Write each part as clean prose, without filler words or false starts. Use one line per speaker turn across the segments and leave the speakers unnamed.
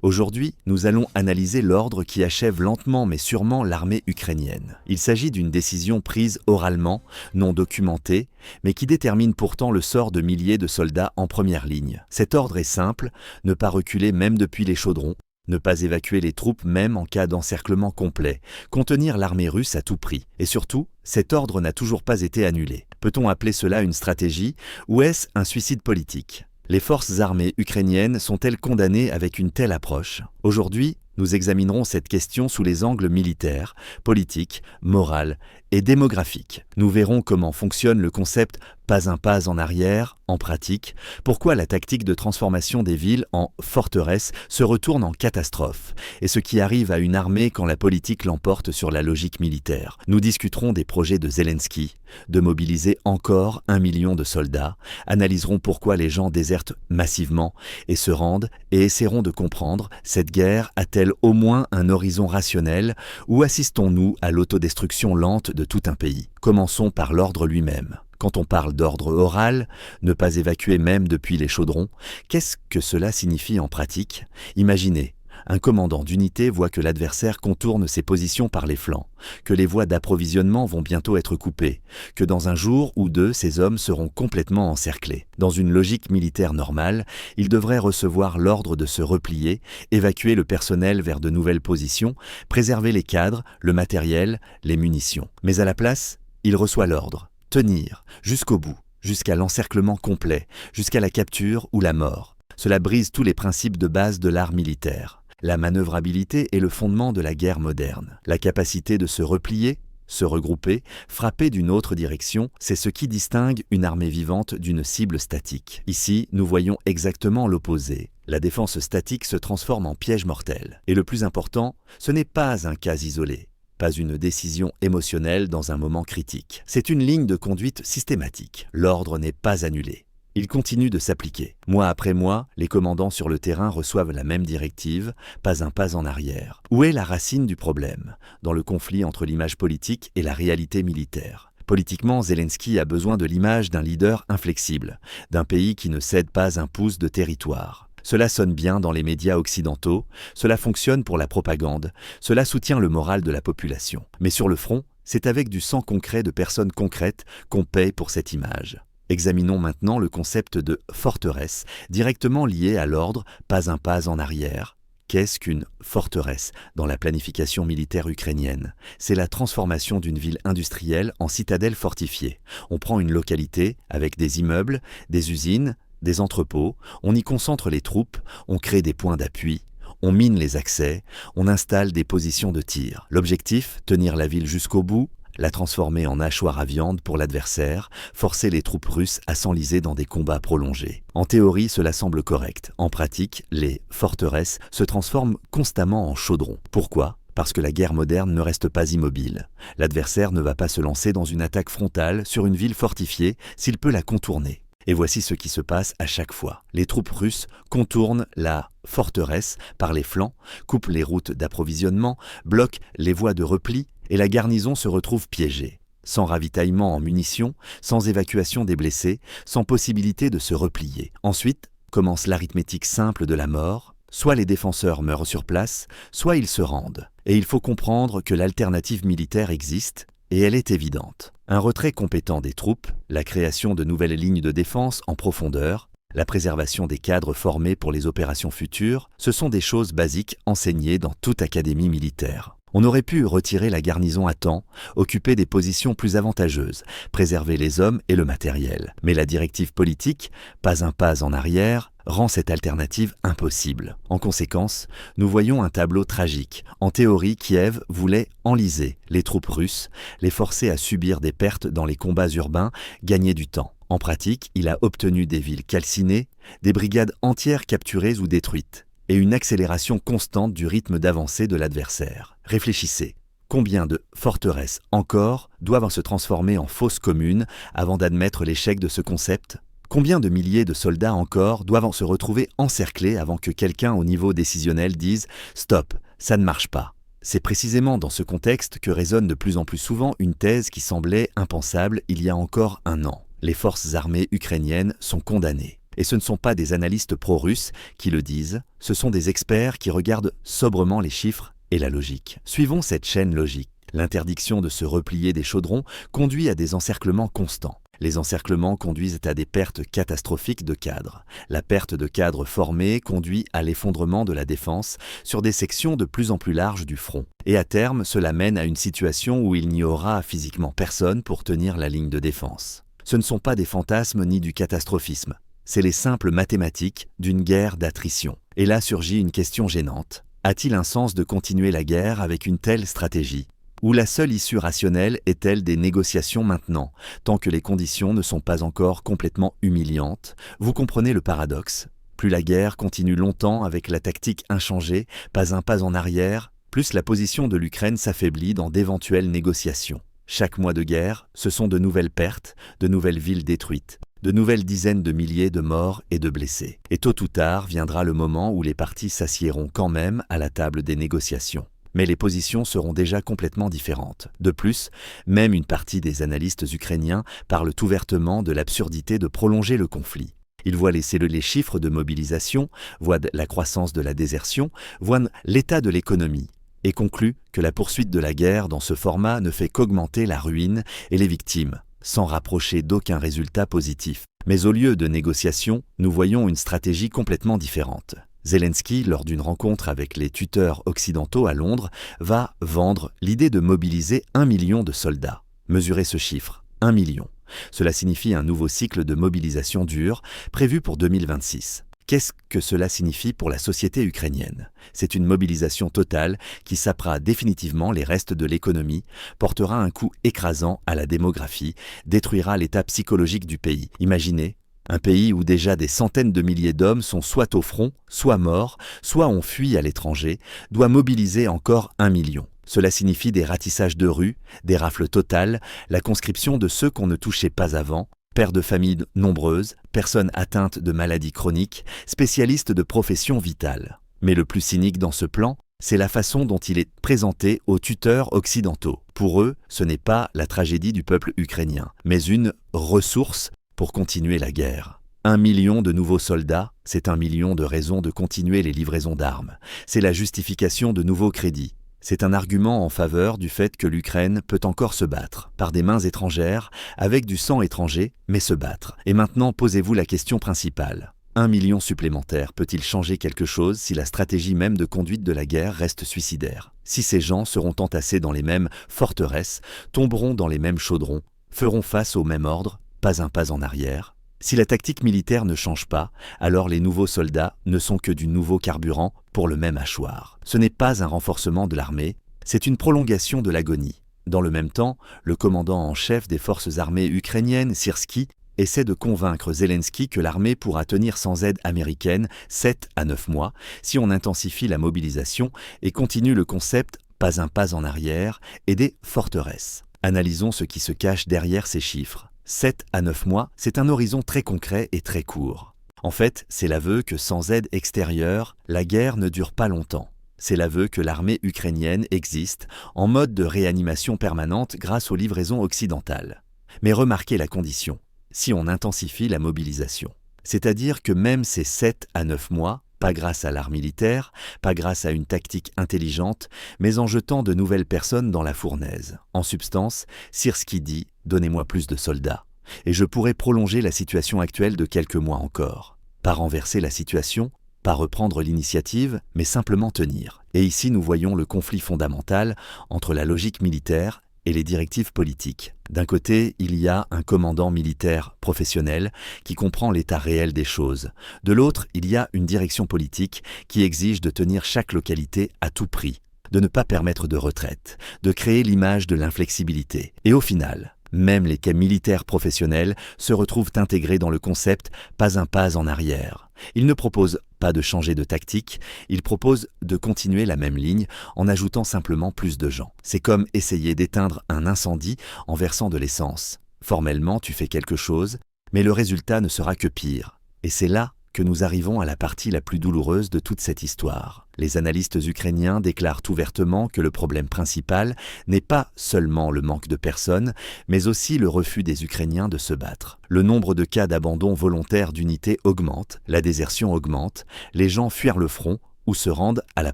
Aujourd'hui, nous allons analyser l'ordre qui achève lentement mais sûrement l'armée ukrainienne. Il s'agit d'une décision prise oralement, non documentée, mais qui détermine pourtant le sort de milliers de soldats en première ligne. Cet ordre est simple, ne pas reculer même depuis les chaudrons, ne pas évacuer les troupes même en cas d'encerclement complet, contenir l'armée russe à tout prix. Et surtout, cet ordre n'a toujours pas été annulé. Peut-on appeler cela une stratégie ou est-ce un suicide politique ? Les forces armées ukrainiennes sont-elles condamnées avec une telle approche ? Aujourd'hui, nous examinerons cette question sous les angles militaires, politiques, moral et démographiques. Nous verrons comment fonctionne le concept « pas un pas en arrière » en pratique, pourquoi la tactique de transformation des villes en forteresses se retourne en catastrophe, et ce qui arrive à une armée quand la politique l'emporte sur la logique militaire. Nous discuterons des projets de Zelensky, de mobiliser encore 1 million de soldats, analyserons pourquoi les gens désertent massivement et se rendent, et essaierons de comprendre, cette guerre a-t-elle au moins un horizon rationnel, ou assistons-nous à l'autodestruction lente de tout un pays ? Commençons par l'ordre lui-même. Quand on parle d'ordre oral, ne pas évacuer même depuis les chaudrons, qu'est-ce que cela signifie en pratique ? Imaginez, un commandant d'unité voit que l'adversaire contourne ses positions par les flancs, que les voies d'approvisionnement vont bientôt être coupées, que dans un jour ou deux, ces hommes seront complètement encerclés. Dans une logique militaire normale, il devrait recevoir l'ordre de se replier, évacuer le personnel vers de nouvelles positions, préserver les cadres, le matériel, les munitions. Mais à la place, il reçoit l'ordre. Tenir, jusqu'au bout, jusqu'à l'encerclement complet, jusqu'à la capture ou la mort. Cela brise tous les principes de base de l'art militaire. La manœuvrabilité est le fondement de la guerre moderne. La capacité de se replier, se regrouper, frapper d'une autre direction, c'est ce qui distingue une armée vivante d'une cible statique. Ici, nous voyons exactement l'opposé. La défense statique se transforme en piège mortel. Et le plus important, ce n'est pas un cas isolé. Pas une décision émotionnelle dans un moment critique. C'est une ligne de conduite systématique. L'ordre n'est pas annulé. Il continue de s'appliquer. Mois après mois, les commandants sur le terrain reçoivent la même directive, pas un pas en arrière. Où est la racine du problème ? Dans le conflit entre l'image politique et la réalité militaire. Politiquement, Zelensky a besoin de l'image d'un leader inflexible, d'un pays qui ne cède pas un pouce de territoire. Cela sonne bien dans les médias occidentaux, cela fonctionne pour la propagande, cela soutient le moral de la population. Mais sur le front, c'est avec du sang concret de personnes concrètes qu'on paye pour cette image. Examinons maintenant le concept de forteresse, directement lié à l'ordre « pas un pas en arrière ». Qu'est-ce qu'une forteresse dans la planification militaire ukrainienne ? C'est la transformation d'une ville industrielle en citadelle fortifiée. On prend une localité avec des immeubles, des usines, des entrepôts, on y concentre les troupes, on crée des points d'appui, on mine les accès, on installe des positions de tir. L'objectif, tenir la ville jusqu'au bout, la transformer en hachoir à viande pour l'adversaire, forcer les troupes russes à s'enliser dans des combats prolongés. En théorie, cela semble correct. En pratique, les forteresses se transforment constamment en chaudrons. Pourquoi ? Parce que la guerre moderne ne reste pas immobile. L'adversaire ne va pas se lancer dans une attaque frontale sur une ville fortifiée s'il peut la contourner. Et voici ce qui se passe à chaque fois. Les troupes russes contournent la forteresse par les flancs, coupent les routes d'approvisionnement, bloquent les voies de repli et la garnison se retrouve piégée. Sans ravitaillement en munitions, sans évacuation des blessés, sans possibilité de se replier. Ensuite, commence l'arithmétique simple de la mort. Soit les défenseurs meurent sur place, soit ils se rendent. Et il faut comprendre que l'alternative militaire existe, et elle est évidente. Un retrait compétent des troupes, la création de nouvelles lignes de défense en profondeur, la préservation des cadres formés pour les opérations futures, ce sont des choses basiques enseignées dans toute académie militaire. On aurait pu retirer la garnison à temps, occuper des positions plus avantageuses, préserver les hommes et le matériel. Mais la directive politique, pas un pas en arrière, rend cette alternative impossible. En conséquence, nous voyons un tableau tragique. En théorie, Kiev voulait enliser les troupes russes, les forcer à subir des pertes dans les combats urbains, gagner du temps. En pratique, il a obtenu des villes calcinées, des brigades entières capturées ou détruites, et une accélération constante du rythme d'avancée de l'adversaire. Réfléchissez, combien de forteresses encore doivent se transformer en fosses communes avant d'admettre l'échec de ce concept ? Combien de milliers de soldats encore doivent se retrouver encerclés avant que quelqu'un au niveau décisionnel dise « Stop, ça ne marche pas ». C'est précisément dans ce contexte que résonne de plus en plus souvent une thèse qui semblait impensable il y a encore un an. Les forces armées ukrainiennes sont condamnées. Et ce ne sont pas des analystes pro-russes qui le disent, ce sont des experts qui regardent sobrement les chiffres et la logique. Suivons cette chaîne logique. L'interdiction de se replier des chaudrons conduit à des encerclements constants. Les encerclements conduisent à des pertes catastrophiques de cadres. La perte de cadres formés conduit à l'effondrement de la défense sur des sections de plus en plus larges du front. Et à terme, cela mène à une situation où il n'y aura physiquement personne pour tenir la ligne de défense. Ce ne sont pas des fantasmes ni du catastrophisme. C'est les simples mathématiques d'une guerre d'attrition. Et là surgit une question gênante. A-t-il un sens de continuer la guerre avec une telle stratégie ? Ou la seule issue rationnelle est-elle des négociations maintenant, tant que les conditions ne sont pas encore complètement humiliantes? Vous comprenez le paradoxe. Plus la guerre continue longtemps avec la tactique inchangée, pas un pas en arrière, plus la position de l'Ukraine s'affaiblit dans d'éventuelles négociations. Chaque mois de guerre, ce sont de nouvelles pertes, de nouvelles villes détruites, de nouvelles dizaines de milliers de morts et de blessés. Et tôt ou tard viendra le moment où les parties s'assiéront quand même à la table des négociations. Mais les positions seront déjà complètement différentes. De plus, même une partie des analystes ukrainiens parlent ouvertement de l'absurdité de prolonger le conflit. Ils voient les chiffres de mobilisation, voient la croissance de la désertion, voient l'état de l'économie, et concluent que la poursuite de la guerre dans ce format ne fait qu'augmenter la ruine et les victimes, sans rapprocher d'aucun résultat positif. Mais au lieu de négociations, nous voyons une stratégie complètement différente. Zelensky, lors d'une rencontre avec les tuteurs occidentaux à Londres, va vendre l'idée de mobiliser 1 million de soldats. Mesurez ce chiffre, 1 million. Cela signifie un nouveau cycle de mobilisation dure, prévu pour 2026. Qu'est-ce que cela signifie pour la société ukrainienne? C'est une mobilisation totale qui sapera définitivement les restes de l'économie, portera un coup écrasant à la démographie, détruira l'état psychologique du pays. Imaginez, un pays où déjà des centaines de milliers d'hommes sont soit au front, soit morts, soit ont fui à l'étranger, doit mobiliser encore 1 million. Cela signifie des ratissages de rues, des rafles totales, la conscription de ceux qu'on ne touchait pas avant, pères de familles nombreuses, personnes atteintes de maladies chroniques, spécialistes de professions vitales. Mais le plus cynique dans ce plan, c'est la façon dont il est présenté aux tuteurs occidentaux. Pour eux, ce n'est pas la tragédie du peuple ukrainien, mais une ressource pour continuer la guerre. 1 million de nouveaux soldats, c'est 1 million de raisons de continuer les livraisons d'armes. C'est la justification de nouveaux crédits. C'est un argument en faveur du fait que l'Ukraine peut encore se battre, par des mains étrangères, avec du sang étranger, mais se battre. Et maintenant, posez-vous la question principale. 1 million supplémentaire peut-il changer quelque chose si la stratégie même de conduite de la guerre reste suicidaire? Si ces gens seront entassés dans les mêmes forteresses, tomberont dans les mêmes chaudrons, feront face au même ordre, pas un pas en arrière. Si la tactique militaire ne change pas, alors les nouveaux soldats ne sont que du nouveau carburant pour le même hachoir. Ce n'est pas un renforcement de l'armée, c'est une prolongation de l'agonie. Dans le même temps, le commandant en chef des forces armées ukrainiennes, Syrski, essaie de convaincre Zelensky que l'armée pourra tenir sans aide américaine 7 à 9 mois si on intensifie la mobilisation et continue le concept « pas un pas en arrière » et des forteresses. Analysons ce qui se cache derrière ces chiffres. 7 à 9 mois, c'est un horizon très concret et très court. En fait, c'est l'aveu que sans aide extérieure, la guerre ne dure pas longtemps. C'est l'aveu que l'armée ukrainienne existe en mode de réanimation permanente grâce aux livraisons occidentales. Mais remarquez la condition, si on intensifie la mobilisation. C'est-à-dire que même ces 7 à 9 mois, pas grâce à l'art militaire, pas grâce à une tactique intelligente, mais en jetant de nouvelles personnes dans la fournaise. En substance, Syrski dit « Donnez-moi plus de soldats ». Et je pourrais prolonger la situation actuelle de quelques mois encore. Pas renverser la situation, pas reprendre l'initiative, mais simplement tenir. Et ici nous voyons le conflit fondamental entre la logique militaire et les directives politiques. D'un côté, il y a un commandant militaire professionnel qui comprend l'état réel des choses. De l'autre, il y a une direction politique qui exige de tenir chaque localité à tout prix, de ne pas permettre de retraite, de créer l'image de l'inflexibilité. Et au final, même les militaires professionnels se retrouvent intégrés dans le concept « pas un pas en arrière ». Ils ne proposent pas de changer de tactique, ils proposent de continuer la même ligne en ajoutant simplement plus de gens. C'est comme essayer d'éteindre un incendie en versant de l'essence. Formellement, tu fais quelque chose, mais le résultat ne sera que pire. Et c'est là que nous arrivons à la partie la plus douloureuse de toute cette histoire. Les analystes ukrainiens déclarent ouvertement que le problème principal n'est pas seulement le manque de personnes, mais aussi le refus des Ukrainiens de se battre. Le nombre de cas d'abandon volontaire d'unités augmente, la désertion augmente, les gens fuient le front ou se rendent à la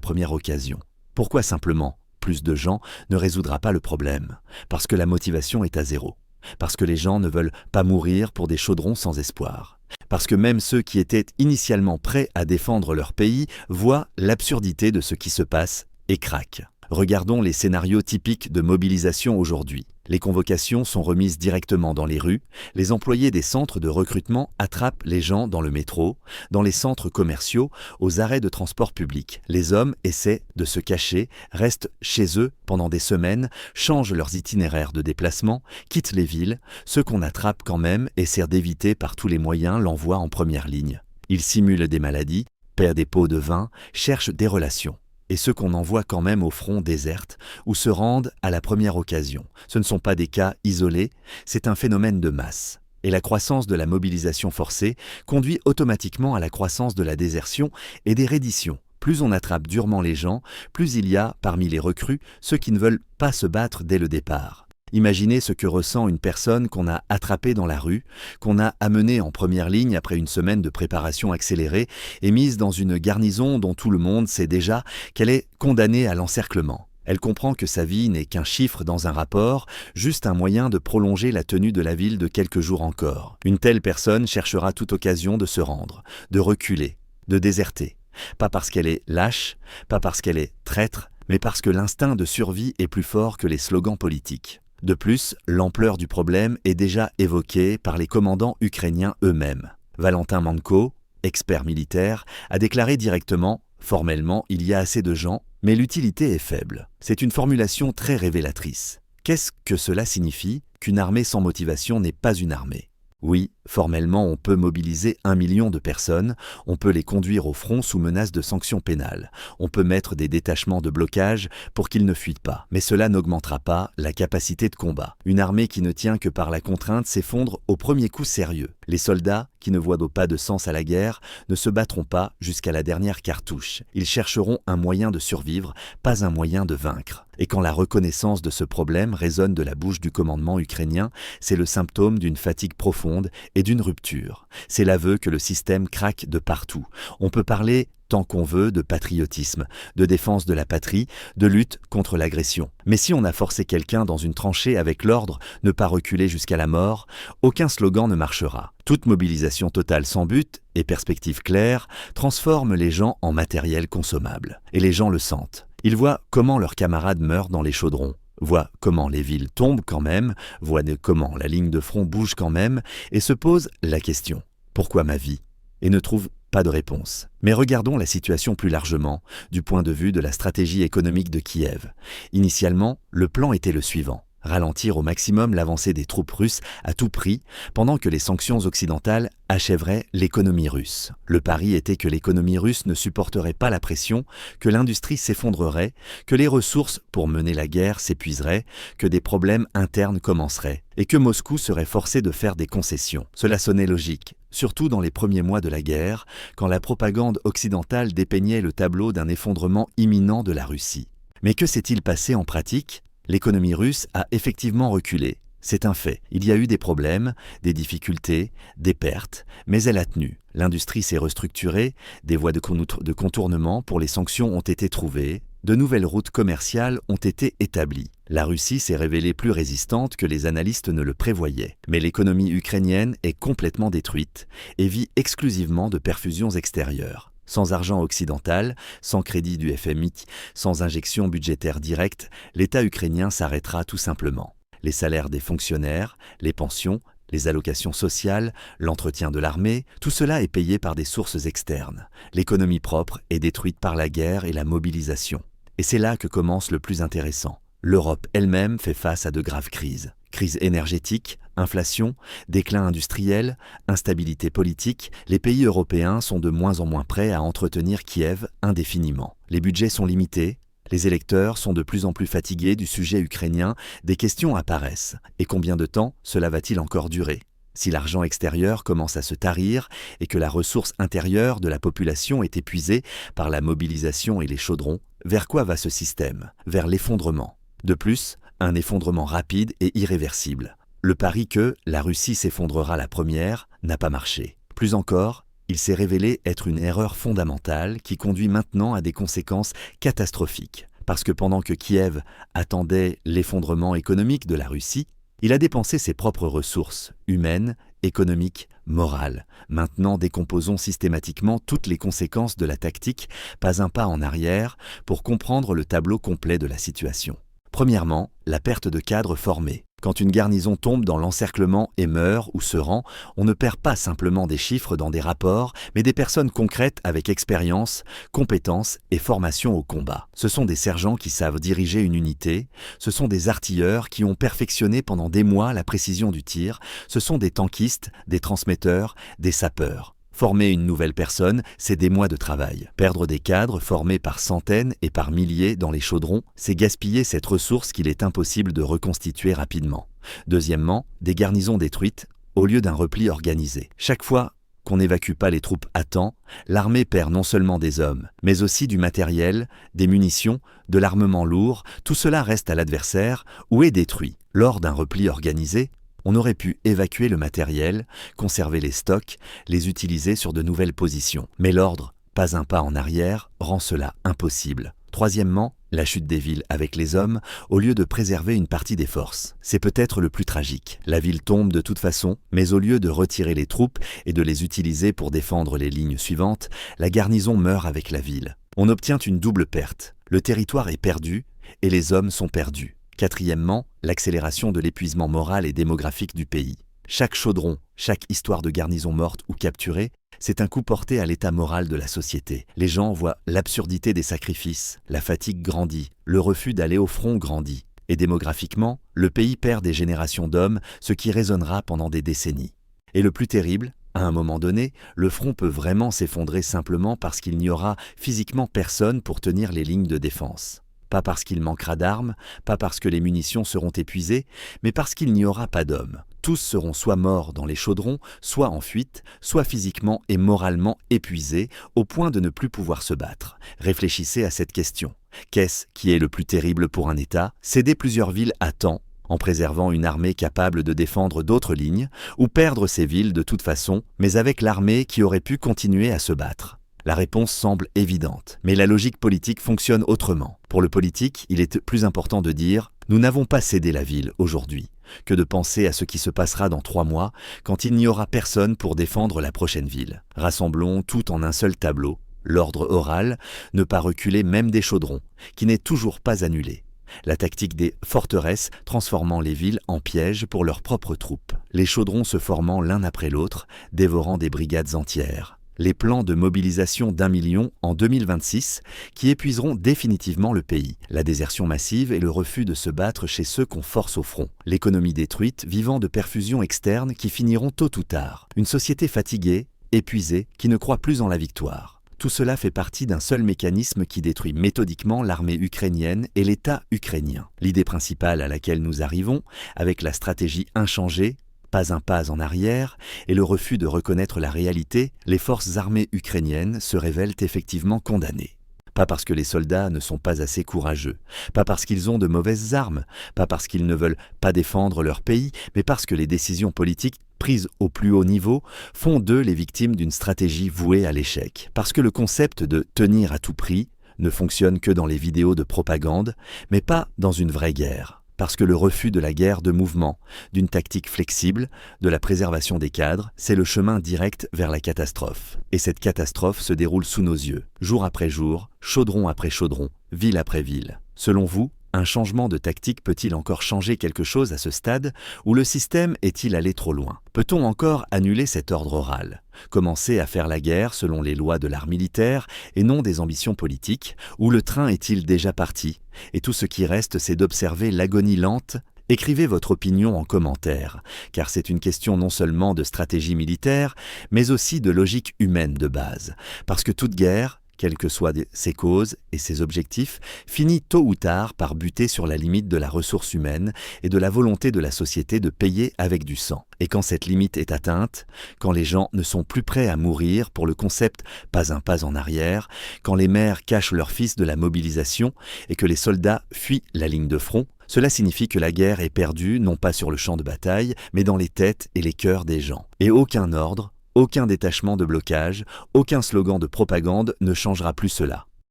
première occasion. Pourquoi simplement plus de gens ne résoudra pas le problème? Parce que la motivation est à zéro. Parce que les gens ne veulent pas mourir pour des chaudrons sans espoir. Parce que même ceux qui étaient initialement prêts à défendre leur pays voient l'absurdité de ce qui se passe et craquent. Regardons les scénarios typiques de mobilisation aujourd'hui. Les convocations sont remises directement dans les rues, les employés des centres de recrutement attrapent les gens dans le métro, dans les centres commerciaux, aux arrêts de transport public. Les hommes essaient de se cacher, restent chez eux pendant des semaines, changent leurs itinéraires de déplacement, quittent les villes. Ceux qu'on attrape quand même essaient d'éviter par tous les moyens l'envoi en première ligne. Ils simulent des maladies, paient des pots de vin, cherchent des relations. Et ceux qu'on envoie quand même au front désertent ou se rendent à la première occasion. Ce ne sont pas des cas isolés, c'est un phénomène de masse. Et la croissance de la mobilisation forcée conduit automatiquement à la croissance de la désertion et des redditions. Plus on attrape durement les gens, plus il y a, parmi les recrues, ceux qui ne veulent pas se battre dès le départ. Imaginez ce que ressent une personne qu'on a attrapée dans la rue, qu'on a amenée en première ligne après une semaine de préparation accélérée et mise dans une garnison dont tout le monde sait déjà qu'elle est condamnée à l'encerclement. Elle comprend que sa vie n'est qu'un chiffre dans un rapport, juste un moyen de prolonger la tenue de la ville de quelques jours encore. Une telle personne cherchera toute occasion de se rendre, de reculer, de déserter. Pas parce qu'elle est lâche, pas parce qu'elle est traître, mais parce que l'instinct de survie est plus fort que les slogans politiques. De plus, l'ampleur du problème est déjà évoquée par les commandants ukrainiens eux-mêmes. Valentin Manko, expert militaire, a déclaré directement « Formellement, il y a assez de gens, mais l'utilité est faible ». C'est une formulation très révélatrice. Qu'est-ce que cela signifie qu'une armée sans motivation n'est pas une armée? Oui, formellement, on peut mobiliser 1 million de personnes, on peut les conduire au front sous menace de sanctions pénales, on peut mettre des détachements de blocage pour qu'ils ne fuient pas. Mais cela n'augmentera pas la capacité de combat. Une armée qui ne tient que par la contrainte s'effondre au premier coup sérieux. Les soldats, qui ne voient pas de sens à la guerre, ne se battront pas jusqu'à la dernière cartouche. Ils chercheront un moyen de survivre, pas un moyen de vaincre. Et quand la reconnaissance de ce problème résonne de la bouche du commandement ukrainien, c'est le symptôme d'une fatigue profonde et d'une rupture. C'est l'aveu que le système craque de partout. On peut parler tant qu'on veut de patriotisme, de défense de la patrie, de lutte contre l'agression. Mais si on a forcé quelqu'un dans une tranchée avec l'ordre « ne pas reculer jusqu'à la mort », aucun slogan ne marchera. Toute mobilisation totale sans but et perspective claire transforme les gens en matériel consommable. Et les gens le sentent. Ils voient comment leurs camarades meurent dans les chaudrons, voient comment les villes tombent quand même, voient comment la ligne de front bouge quand même, et se posent la question « Pourquoi ma vie ?» et ne trouvent pas de réponse. Mais regardons la situation plus largement, du point de vue de la stratégie économique de Kiev. Initialement, le plan était le suivant. Ralentir au maximum l'avancée des troupes russes à tout prix, pendant que les sanctions occidentales achèveraient l'économie russe. Le pari était que l'économie russe ne supporterait pas la pression, que l'industrie s'effondrerait, que les ressources pour mener la guerre s'épuiseraient, que des problèmes internes commenceraient, et que Moscou serait forcé de faire des concessions. Cela sonnait logique, surtout dans les premiers mois de la guerre, quand la propagande occidentale dépeignait le tableau d'un effondrement imminent de la Russie. Mais que s'est-il passé en pratique ? L'économie russe a effectivement reculé. C'est un fait. Il y a eu des problèmes, des difficultés, des pertes, mais elle a tenu. L'industrie s'est restructurée, des voies de contournement pour les sanctions ont été trouvées, de nouvelles routes commerciales ont été établies. La Russie s'est révélée plus résistante que les analystes ne le prévoyaient. Mais l'économie ukrainienne est complètement détruite et vit exclusivement de perfusions extérieures. Sans argent occidental, sans crédit du FMI, sans injection budgétaire directe, l'État ukrainien s'arrêtera tout simplement. Les salaires des fonctionnaires, les pensions, les allocations sociales, l'entretien de l'armée, tout cela est payé par des sources externes. L'économie propre est détruite par la guerre et la mobilisation. Et c'est là que commence le plus intéressant. L'Europe elle-même fait face à de graves crises. Crise énergétique, inflation, déclin industriel, instabilité politique, les pays européens sont de moins en moins prêts à entretenir Kiev indéfiniment. Les budgets sont limités, les électeurs sont de plus en plus fatigués du sujet ukrainien, des questions apparaissent. Et combien de temps cela va-t-il encore durer ? Si l'argent extérieur commence à se tarir et que la ressource intérieure de la population est épuisée par la mobilisation et les chaudrons, vers quoi va ce système? Vers l'effondrement. De plus, un effondrement rapide et irréversible. Le pari que la Russie s'effondrera la première n'a pas marché. Plus encore, il s'est révélé être une erreur fondamentale qui conduit maintenant à des conséquences catastrophiques. Parce que pendant que Kiev attendait l'effondrement économique de la Russie, il a dépensé ses propres ressources, humaines, économiques, morales. Maintenant, décomposons systématiquement toutes les conséquences de la tactique, pas un pas en arrière, pour comprendre le tableau complet de la situation. Premièrement, la perte de cadres formés. Quand une garnison tombe dans l'encerclement et meurt ou se rend, on ne perd pas simplement des chiffres dans des rapports, mais des personnes concrètes avec expérience, compétences et formation au combat. Ce sont des sergents qui savent diriger une unité, ce sont des artilleurs qui ont perfectionné pendant des mois la précision du tir, ce sont des tankistes, des transmetteurs, des sapeurs. Former une nouvelle personne, c'est des mois de travail. Perdre des cadres formés par centaines et par milliers dans les chaudrons, c'est gaspiller cette ressource qu'il est impossible de reconstituer rapidement. Deuxièmement, des garnisons détruites au lieu d'un repli organisé. Chaque fois qu'on n'évacue pas les troupes à temps, l'armée perd non seulement des hommes, mais aussi du matériel, des munitions, de l'armement lourd, tout cela reste à l'adversaire ou est détruit. Lors d'un repli organisé, on aurait pu évacuer le matériel, conserver les stocks, les utiliser sur de nouvelles positions. Mais l'ordre, pas un pas en arrière, rend cela impossible. Troisièmement, la chute des villes avec les hommes, au lieu de préserver une partie des forces. C'est peut-être le plus tragique. La ville tombe de toute façon, mais au lieu de retirer les troupes et de les utiliser pour défendre les lignes suivantes, la garnison meurt avec la ville. On obtient une double perte. Le territoire est perdu et les hommes sont perdus. Quatrièmement, l'accélération de l'épuisement moral et démographique du pays. Chaque chaudron, chaque histoire de garnison morte ou capturée, c'est un coup porté à l'état moral de la société. Les gens voient l'absurdité des sacrifices, la fatigue grandit, le refus d'aller au front grandit. Et démographiquement, le pays perd des générations d'hommes, ce qui résonnera pendant des décennies. Et le plus terrible, à un moment donné, le front peut vraiment s'effondrer simplement parce qu'il n'y aura physiquement personne pour tenir les lignes de défense. Pas parce qu'il manquera d'armes, pas parce que les munitions seront épuisées, mais parce qu'il n'y aura pas d'hommes. Tous seront soit morts dans les chaudrons, soit en fuite, soit physiquement et moralement épuisés, au point de ne plus pouvoir se battre. Réfléchissez à cette question. Qu'est-ce qui est le plus terrible pour un État? Céder plusieurs villes à temps, en préservant une armée capable de défendre d'autres lignes, ou perdre ces villes de toute façon, mais avec l'armée qui aurait pu continuer à se battre? La réponse semble évidente, mais la logique politique fonctionne autrement. Pour le politique, il est plus important de dire « Nous n'avons pas cédé la ville aujourd'hui » que de penser à ce qui se passera dans 3 mois quand il n'y aura personne pour défendre la prochaine ville. Rassemblons tout en un seul tableau, l'ordre oral, ne pas reculer même des chaudrons, qui n'est toujours pas annulé. La tactique des forteresses transformant les villes en pièges pour leurs propres troupes. Les chaudrons se formant l'un après l'autre, dévorant des brigades entières. Les plans de mobilisation d'1 million en 2026 qui épuiseront définitivement le pays. La désertion massive et le refus de se battre chez ceux qu'on force au front. L'économie détruite, vivant de perfusions externes qui finiront tôt ou tard. Une société fatiguée, épuisée, qui ne croit plus en la victoire. Tout cela fait partie d'un seul mécanisme qui détruit méthodiquement l'armée ukrainienne et l'État ukrainien. L'idée principale à laquelle nous arrivons, avec la stratégie inchangée, pas un pas en arrière, et le refus de reconnaître la réalité, les forces armées ukrainiennes se révèlent effectivement condamnées. Pas parce que les soldats ne sont pas assez courageux, pas parce qu'ils ont de mauvaises armes, pas parce qu'ils ne veulent pas défendre leur pays, mais parce que les décisions politiques prises au plus haut niveau font d'eux les victimes d'une stratégie vouée à l'échec. Parce que le concept de « tenir à tout prix » ne fonctionne que dans les vidéos de propagande, mais pas dans une vraie guerre. Parce que le refus de la guerre de mouvement, d'une tactique flexible, de la préservation des cadres, c'est le chemin direct vers la catastrophe. Et cette catastrophe se déroule sous nos yeux, jour après jour, chaudron après chaudron, ville après ville. Selon vous, un changement de tactique peut-il encore changer quelque chose à ce stade, ou le système est-il allé trop loin? Peut-on encore annuler cet ordre oral? Commencer à faire la guerre selon les lois de l'art militaire et non des ambitions politiques, ou le train est-il déjà parti? Et tout ce qui reste, c'est d'observer l'agonie lente. Écrivez votre opinion en commentaire, car c'est une question non seulement de stratégie militaire, mais aussi de logique humaine de base. Parce que toute guerre, quelles que soient ses causes et ses objectifs, finit tôt ou tard par buter sur la limite de la ressource humaine et de la volonté de la société de payer avec du sang. Et quand cette limite est atteinte, quand les gens ne sont plus prêts à mourir pour le concept « pas un pas en arrière », quand les mères cachent leurs fils de la mobilisation et que les soldats fuient la ligne de front, cela signifie que la guerre est perdue non pas sur le champ de bataille, mais dans les têtes et les cœurs des gens. Et aucun ordre, aucun détachement de blocage, aucun slogan de propagande ne changera plus cela.